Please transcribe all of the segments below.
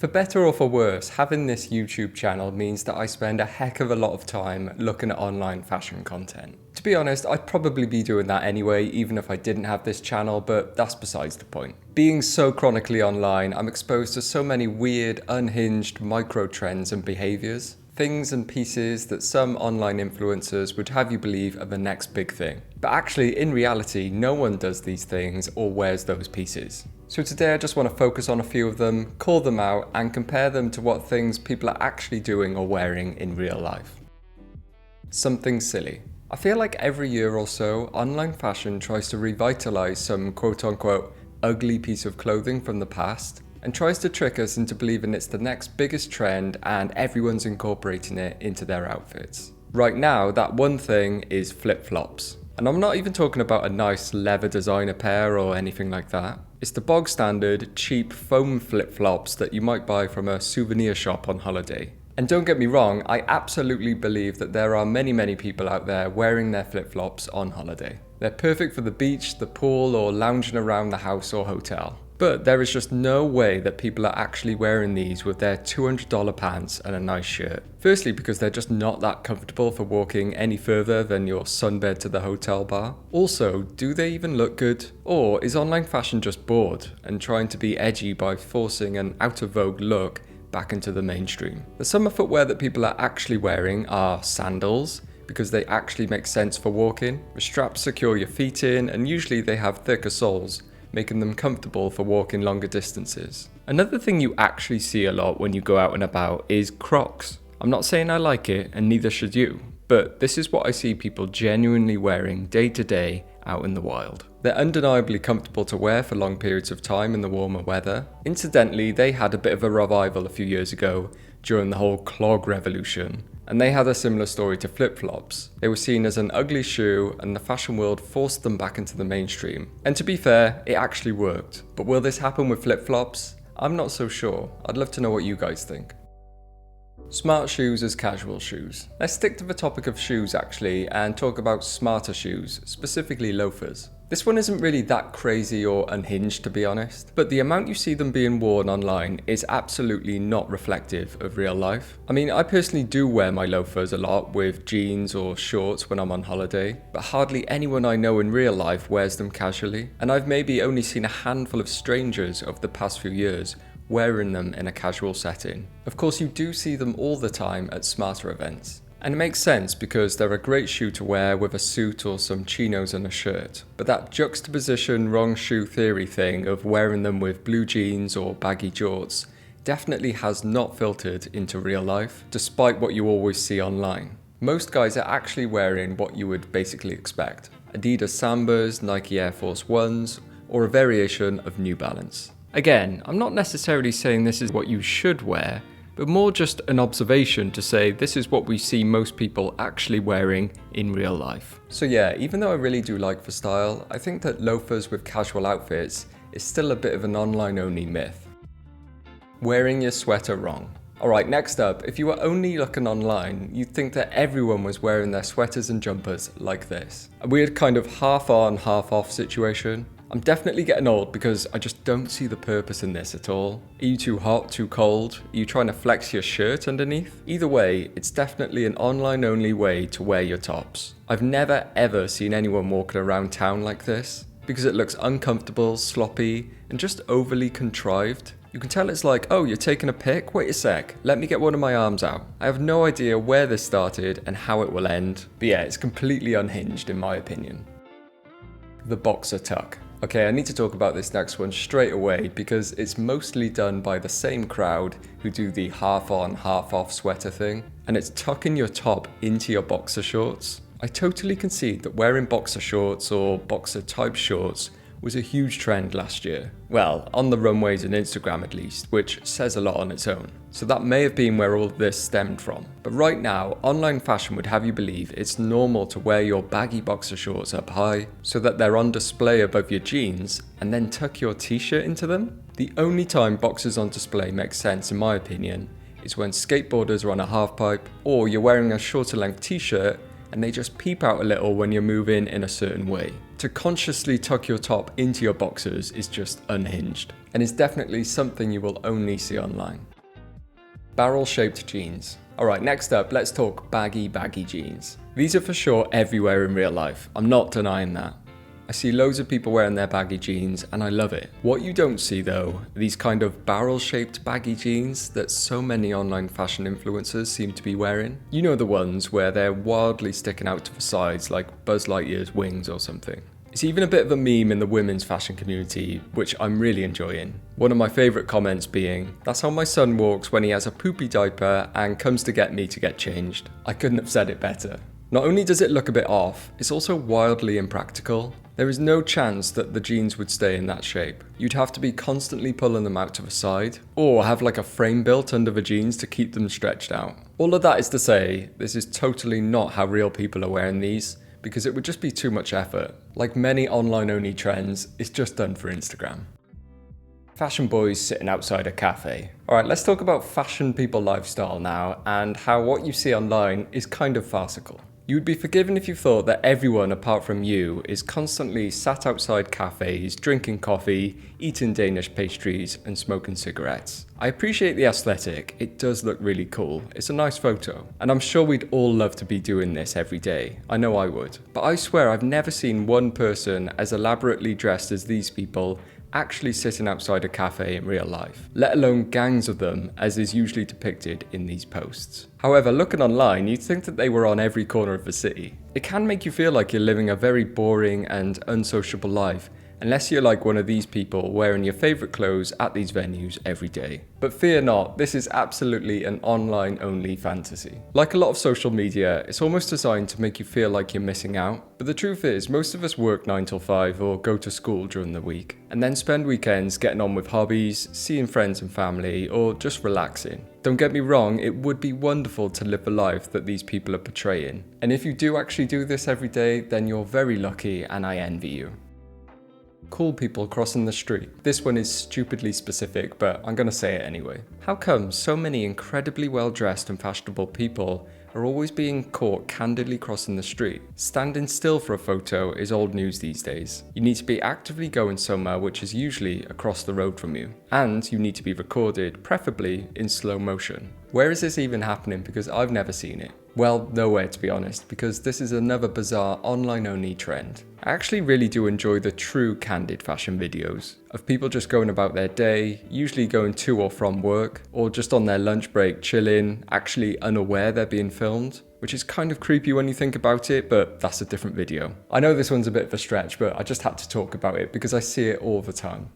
For better or for worse, having this YouTube channel means that I spend a heck of a lot of time looking at online fashion content. To be honest, I'd probably be doing that anyway, even if I didn't have this channel, but that's besides the point. Being so chronically online, I'm exposed to so many weird, unhinged micro trends and behaviours. Things and pieces that some online influencers would have you believe are the next big thing. But actually, in reality, no one does these things or wears those pieces. So today I just want to focus on a few of them, call them out, and compare them to what things people are actually doing or wearing in real life. Something silly. I feel like every year or so, online fashion tries to revitalize some quote-unquote ugly piece of clothing from the past, and tries to trick us into believing it's the next biggest trend and everyone's incorporating it into their outfits. Right now, that one thing is flip-flops. And I'm not even talking about a nice leather designer pair or anything like that. It's the bog standard, cheap foam flip-flops that you might buy from a souvenir shop on holiday. And don't get me wrong, I absolutely believe that there are many people out there wearing their flip-flops on holiday. They're perfect for the beach, the pool, or lounging around the house or hotel. But there is just no way that people are actually wearing these with their $200 pants and a nice shirt. Firstly, because they're just not that comfortable for walking any further than your sunbed to the hotel bar. Also, do they even look good? Or is online fashion just bored and trying to be edgy by forcing an out of vogue look back into the mainstream? The summer footwear that people are actually wearing are sandals, because they actually make sense for walking. The straps secure your feet in, and usually they have thicker soles, making them comfortable for walking longer distances. Another thing you actually see a lot when you go out and about is Crocs. I'm not saying I like it, and neither should you, but this is what I see people genuinely wearing day to day out in the wild. They're undeniably comfortable to wear for long periods of time in the warmer weather. Incidentally, they had a bit of a revival a few years ago during the whole clog revolution, and they had a similar story to flip-flops. They were seen as an ugly shoe, and the fashion world forced them back into the mainstream. And to be fair, it actually worked. But will this happen with flip-flops? I'm not so sure. I'd love to know what you guys think. Smart shoes as casual shoes. Let's stick to the topic of shoes actually, and talk about smarter shoes, specifically loafers. This one isn't really that crazy or unhinged, to be honest, but the amount you see them being worn online is absolutely not reflective of real life. I mean, I personally do wear my loafers a lot with jeans or shorts when I'm on holiday, but hardly anyone I know in real life wears them casually, and I've maybe only seen a handful of strangers over the past few years wearing them in a casual setting. Of course, you do see them all the time at smarter events. And it makes sense because they're a great shoe to wear with a suit or some chinos and a shirt. But that juxtaposition wrong shoe theory thing of wearing them with blue jeans or baggy jorts definitely has not filtered into real life, despite what you always see online. Most guys are actually wearing what you would basically expect: Adidas Sambas, Nike Air Force Ones, or a variation of New Balance. Again, I'm not necessarily saying this is what you should wear, but more just an observation to say this is what we see most people actually wearing in real life. So yeah, even though I really do like the style, I think that loafers with casual outfits is still a bit of an online only myth. Wearing your sweater wrong. Alright, next up, if you were only looking online, you'd think that everyone was wearing their sweaters and jumpers like this. A weird kind of half on, half off situation. I'm definitely getting old because I just don't see the purpose in this at all. Are you too hot, too cold? Are you trying to flex your shirt underneath? Either way, it's definitely an online only way to wear your tops. I've never ever seen anyone walking around town like this because it looks uncomfortable, sloppy, and just overly contrived. You can tell it's like, oh, you're taking a pic? Wait a sec, let me get one of my arms out. I have no idea where this started and how it will end, but yeah, it's completely unhinged in my opinion. The boxer tuck. Okay, I need to talk about this next one straight away because it's mostly done by the same crowd who do the half on, half off sweater thing, and it's tucking your top into your boxer shorts. I totally concede that wearing boxer shorts or boxer type shorts was a huge trend last year. Well, on the runways and Instagram at least, which says a lot on its own. So that may have been where all of this stemmed from. But right now, online fashion would have you believe it's normal to wear your baggy boxer shorts up high so that they're on display above your jeans and then tuck your t-shirt into them. The only time boxers on display make sense in my opinion is when skateboarders are on a half pipe or you're wearing a shorter length t-shirt and they just peep out a little when you're moving in a certain way. To consciously tuck your top into your boxers is just unhinged, and is definitely something you will only see online. Barrel-shaped jeans. Alright, next up, let's talk baggy jeans. These are for sure everywhere in real life, I'm not denying that. I see loads of people wearing their baggy jeans and I love it. What you don't see though, are these kind of barrel-shaped baggy jeans that so many online fashion influencers seem to be wearing. You know the ones where they're wildly sticking out to the sides like Buzz Lightyear's wings or something. It's even a bit of a meme in the women's fashion community, which I'm really enjoying. One of my favourite comments being, "That's how my son walks when he has a poopy diaper and comes to get me to get changed." I couldn't have said it better. Not only does it look a bit off, it's also wildly impractical. There is no chance that the jeans would stay in that shape. You'd have to be constantly pulling them out to the side, or have like a frame built under the jeans to keep them stretched out. All of that is to say, this is totally not how real people are wearing these, because it would just be too much effort. Like many online-only trends, it's just done for Instagram. Fashion boys sitting outside a cafe. Alright, let's talk about fashion people lifestyle now, and how what you see online is kind of farcical. You would be forgiven if you thought that everyone apart from you is constantly sat outside cafes, drinking coffee, eating Danish pastries and smoking cigarettes. I appreciate the aesthetic, it does look really cool, it's a nice photo. And I'm sure we'd all love to be doing this every day, I know I would. But I swear I've never seen one person as elaborately dressed as these people actually sitting outside a cafe in real life, let alone gangs of them as is usually depicted in these posts. However, looking online, you'd think that they were on every corner of the city. It can make you feel like you're living a very boring and unsociable life, unless you're like one of these people wearing your favourite clothes at these venues every day. But fear not, this is absolutely an online-only fantasy. Like a lot of social media, it's almost designed to make you feel like you're missing out. But the truth is, most of us work 9 till 5 or go to school during the week, and then spend weekends getting on with hobbies, seeing friends and family, or just relaxing. Don't get me wrong, it would be wonderful to live the life that these people are portraying. And if you do actually do this every day, then you're very lucky and I envy you. Cool people crossing the street. This one is stupidly specific, but I'm gonna say it anyway. How come so many incredibly well-dressed and fashionable people are always being caught candidly crossing the street? Standing still for a photo is old news these days. You need to be actively going somewhere which is usually across the road from you. And you need to be recorded, preferably in slow motion. Where is this even happening? Because I've never seen it. Well, nowhere to be honest, because this is another bizarre online-only trend. I actually really do enjoy the true candid fashion videos of people just going about their day, usually going to or from work, or just on their lunch break chilling, actually unaware they're being filmed, which is kind of creepy when you think about it, but that's a different video. I know this one's a bit of a stretch, but I just had to talk about it because I see it all the time.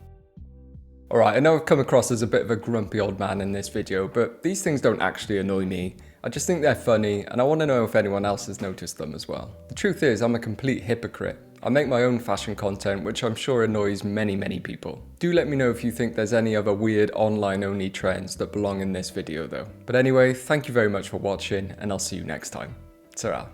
Alright, I know I've come across as a bit of a grumpy old man in this video, but these things don't actually annoy me. I just think they're funny, and I want to know if anyone else has noticed them as well. The truth is, I'm a complete hypocrite. I make my own fashion content, which I'm sure annoys many people. Do let me know if you think there's any other weird online-only trends that belong in this video though. But anyway, thank you very much for watching, and I'll see you next time. Ta-ra.